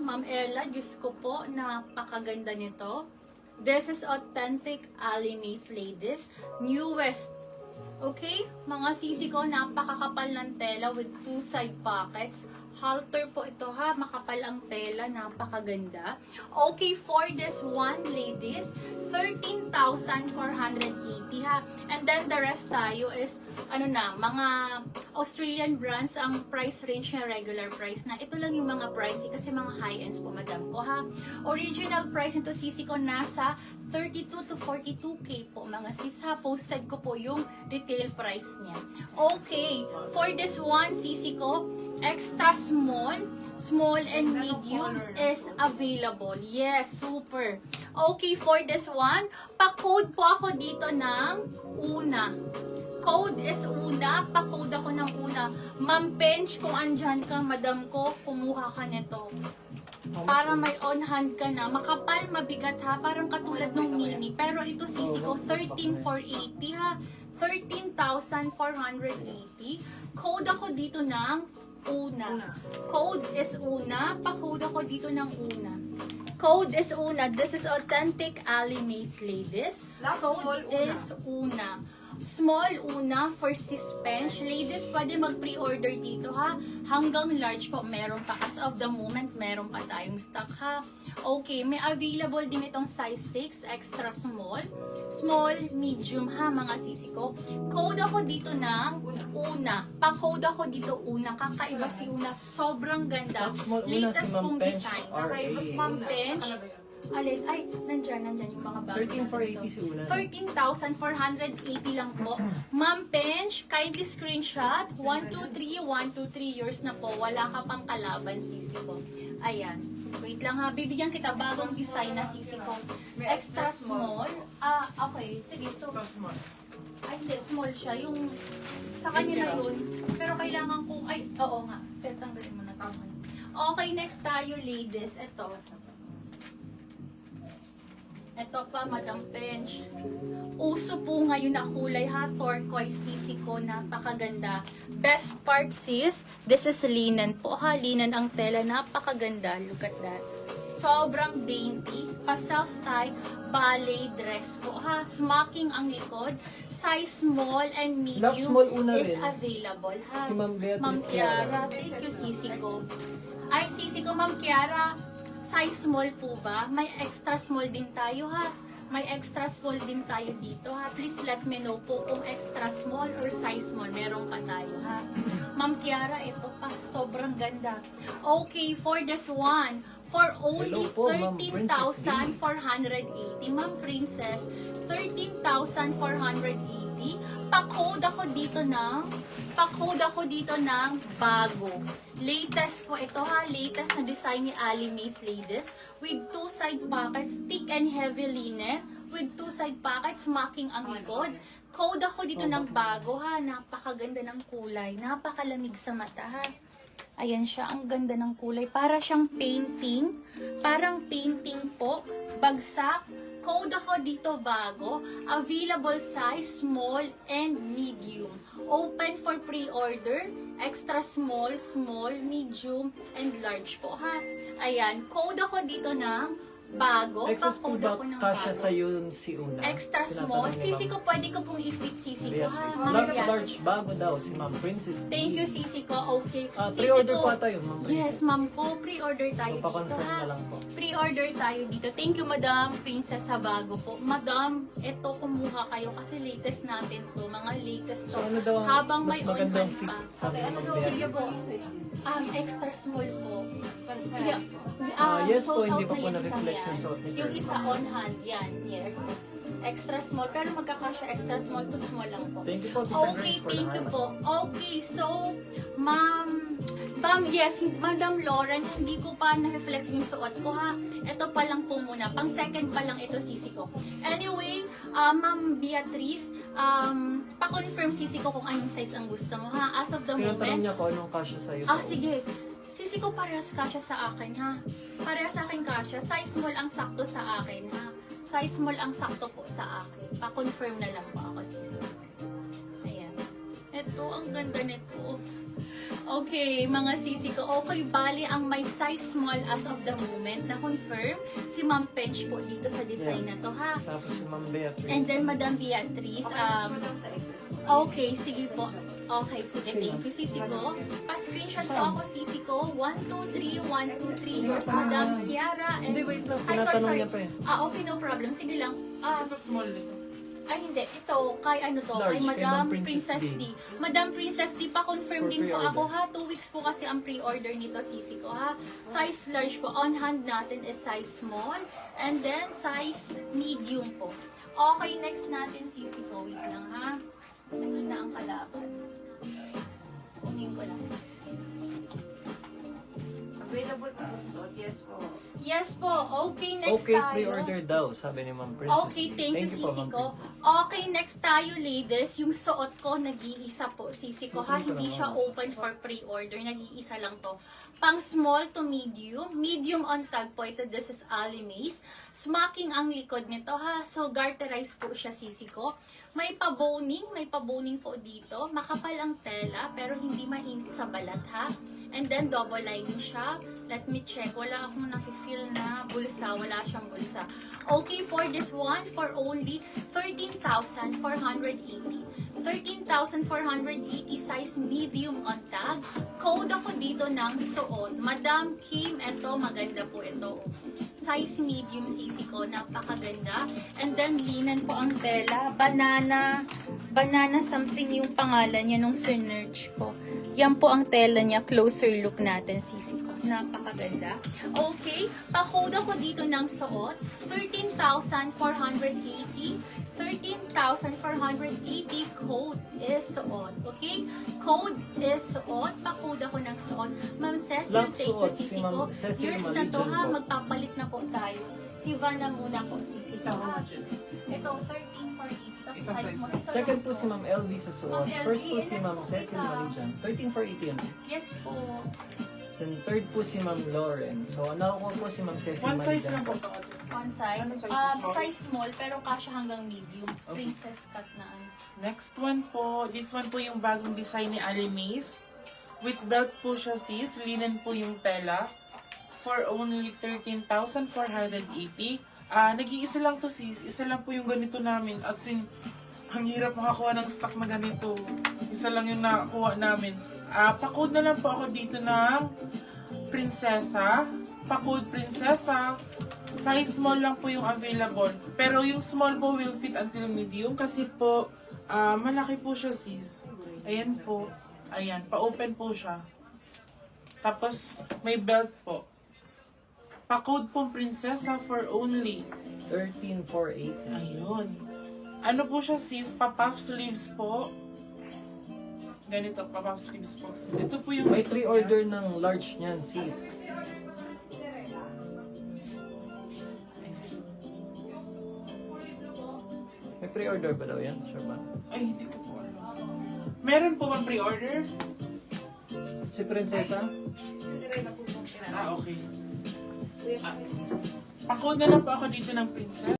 Ma'am Ella, Diyos ko po, napakaganda nito. This is authentic Alinese ladies, newest. Okay, mga sisi ko, napakakapal ng tela with two side pockets. Halter po ito ha, makapal ang tela, napakaganda. Okay, for this one, ladies, 13,480 ha. And then the rest tayo is, ano na, mga Australian brands, ang price range na regular price na. Ito lang yung mga pricey kasi mga high-ends po, madam ko ha. Original price nito, sisi ko, nasa 32 to 42k po, mga sis ha. Posted ko po yung retail price niya. Okay, for this one, sisi ko, extra small, small and medium is available. Yes, super. Okay, for this one, pa-code po ako dito ng una. Code is una, pa-code ako ng una. Ma'am Pench, kung andyan ka, madam ko, kumuha ka nito. Para may on hand ka na. Makapal, mabigat ha, parang katulad ng mini. Pero ito sisi ko, 13,480 ha. 13,480. Code ako dito ng una. Code is una. Pa-code ako dito ng una. Code is una. This is authentic Alinese ladies. Code is una. Small una for sis Pench. Ladies, pwede mag-pre-order dito ha. Hanggang large po meron pa. As of the moment, meron pa tayong stock ha. Okay, may available din itong size 6, extra small. Small, medium ha, mga sisi ko. Code ako dito ng una. Pa-code ako dito una. Kakaiba si una. Sobrang ganda. Latest pong design. Ma'am Pench. Alin? Ay, nandyan yung mga bago. 13,480 si Una. 13,480 lang po. Ma'am Pench, kindly screenshot. 123, 123 years na po. Wala ka pang kalaban, sisi ko. Ayan. Wait lang ha. Bibigyan kita bagong design na sisi ko. Extra small. Okay. Sige. So, ay, hindi. Small siya. Yung sa kanya na yun. Pero kailangan kong, ay, oo nga. Pero tanggalin mo na. Okay, next tayo, ladies. Ito. Ito pa, Madam Pench. Uso po ngayon na kulay ha. Turquoise sisi ko. Napakaganda. Best part sis, this is linen po ha. Linen ang tela. Napakaganda. Look at that. Sobrang dainty. Pa-self-tie. Ballet dress po ha. Smocking ang likod. Size small and medium is available ha. Si Ma'am Beatrice Ma'am Kiara. Thank you sisi ko. Ay, sisi ko, Ma'am Kiara. Size small po ba? May extra small din tayo ha. May extra small din tayo dito ha. Please let me know po kung extra small or size small. Meron pa tayo ha. Ma'am Kiara, ito pa. Sobrang ganda. Okay, for this one, for only 13,480. Ma'am Princess, 13,480. Pa-code ako dito ng bago. Latest po ito ha. Latest na design ni Alinese ladies. With two side pockets, thick and heavy linen. With two side pockets, smocking ang likod. Code ako dito ng bago ha. Napakaganda ng kulay. Napakalamig sa mata ha. Ayan siya, ang ganda ng kulay. Para siyang painting. Parang painting po. Bagsak. Code ako dito bago. Available size, small, and medium. Open for pre-order. Extra small, small, medium, and large po ha. Ayan. Code ako dito ng bago. Excess po ba kasya sa yun si Una? Extra small. Sisi ko, pwede ko pong i-fit sisi ko ha. Large bago daw si Ma'am Princess. Thank you sisi ko. Okay. Pre-order pa tayo, Ma'am Princess. Yes, ma'am ko. Pre-order tayo dito Papakonfirm ha. na lang po. Pre-order tayo dito. Thank you, Madam Princess sa bago po. Madam, ito kumuha kayo kasi latest natin to. Mga latest to. So ano daw Habang mas may on magandang hand fit pa. sa Okay, ano Ma'am daw? Beatrice? Sige po. Extra small po. Yeah. Yes po, sold hindi out pa na po yung na-reflect isang yung yan. suot ni Yung Kirby. isa on hand, yan. Yes. Extra small. Pero magkakasya extra small to small lang po. Thank you po, Tita Okay, Grace, for thank you the po. Okay, so, ma'am, yes, Madam Lauren, hindi ko pa na-reflex yung suot ko ha. Ito pa lang po muna. Pang second pa lang ito sisi ko. Anyway, Ma'am Beatrice, pa-confirm sisi ko kung anong size ang gusto mo ha. As of the Tinatanong moment, niya kung anong kasya sa'yo. sige. Sisi ko parehas kasya sa akin ha. Parehas sa akin kasya. Size small ang sakto sa akin ha. Size small ang sakto po sa akin. Pa-confirm na lang po ako, sis. Ayan. Ito, ang ganda nito. Okay, mga sisi ko. Okay, bali ang may size small as of the moment na confirm si Ma'am Pench po dito sa design na to, ha? Tapos si Ma'am Beatrice. And then Madam Beatrice, sa excess mo. okay, sige po. Okay, sige, thank you, sisi ko. Pa-screenshot po ako, sisi ko. 1, 2, 3, 1, 2, 3. Yours, Madam Kiara. And... Hindi, wait lang. Ay, Tinatanong sorry. niya pa eh. Okay, no problem. Sige lang. Small nito. Ay, hindi. Ito, kay ano to? Large, Kay kay Madam Ma'am Princess Princess D. Madam Princess D, pa-confirm For din po pre-order. ako, ha? 2 weeks po kasi ang pre-order nito, sisi ko, ha? Size large po. On hand natin is size small. And then, size medium po. Okay, next natin, sisi ko. Wait lang, ha? Nahina ang kalaban. Kunin ko lang. Available pa po sa suot. Yes po. Yes po. Okay, next Okay, tayo. pre-order daw, sabi ni Ma'am Princess. Okay, thank you, po, sisi Ma'am ko. Princess. Okay, next tayo, ladies. Yung suot ko, nag-iisa po, sisi ko, ha? Okay, Hindi siya tama. open for pre-order. Nag-iisa lang to. Pang small to medium. Medium on tag po. Ito, this is Ali Mace. Smacking ang likod nito, ha? So, garterized po siya, sisi ko. May pa-boning po dito. Makapal ang tela, pero hindi mainit sa balat, ha? And then, double lining siya. Let me check. Wala akong nafe-feel na bulsa. Wala siyang bulsa. Okay, for this one, for only 13,480. 13,480 size medium on tag. Code ako dito ng suot. Madam Kim, eto, maganda po ito. Size medium sisi ko, napakaganda. And then, linen po ang tela. Banana something yung pangalan niya nung sinerch ko. Yan po ang tela niya. Closer look natin, sisi ko. Napakaganda. Okay, pa-code ako dito ng suot. 13,480. 13,480 code is suot. Okay? Code is suot. Pa-code ako ng suot. Ma'am Cecil, Love take you, suot, sisi si Ma'am ko. Cecil Yours na to, Malijan ha? po. Magpapalit na po tayo. Si Vanna muna po, sisi ko, ha? Ito, 13,480. Tapos Isang size size mo. mo. Isa Second lang po si Ma'am LV sa suot. Ma'am First LV, po si and Ma'am then Cecil isa. Malijan. 13,480 yan. Yes po. Then third po si Ma'am Lauren. So, nakuha po si Ma'am Cecil One size Malijan lang po. po. One size. Ano size? Small? Size small, pero kasya hanggang medium. Okay. Princess cut na ano. Next one po, this one po yung bagong design ni Ali Mace. With belt po siya sis, linen po yung tela. For only 13,480. Nag-iisa lang to sis, isa lang po yung ganito namin. At sin, ang hirap makakuha ng stock na ganito. Isa lang yung nakakuha namin. Pa-code na lang po ako dito ng prinsesa. Pa-code prinsesa. Size small lang po yung available. Pero yung small po will fit until medium kasi po malaki po siya sis. Ayan po. Ayan, pa-open po siya. Tapos may belt po. Pa-code po prinsesa for only 13,480. ayun. Ano po siya sis? Pa-puff sleeves po. Ganito, pa-puff sleeves po. Ito po yung May pre-order ng large niyan, sis. May pre-order ba daw yan? Sure ba? Ay, hindi ko po alam. Meron po bang pre-order? Si Prinsesa? Cinderella po pong Okay. Kuya, Pa-code na lang po ako dito ng princess.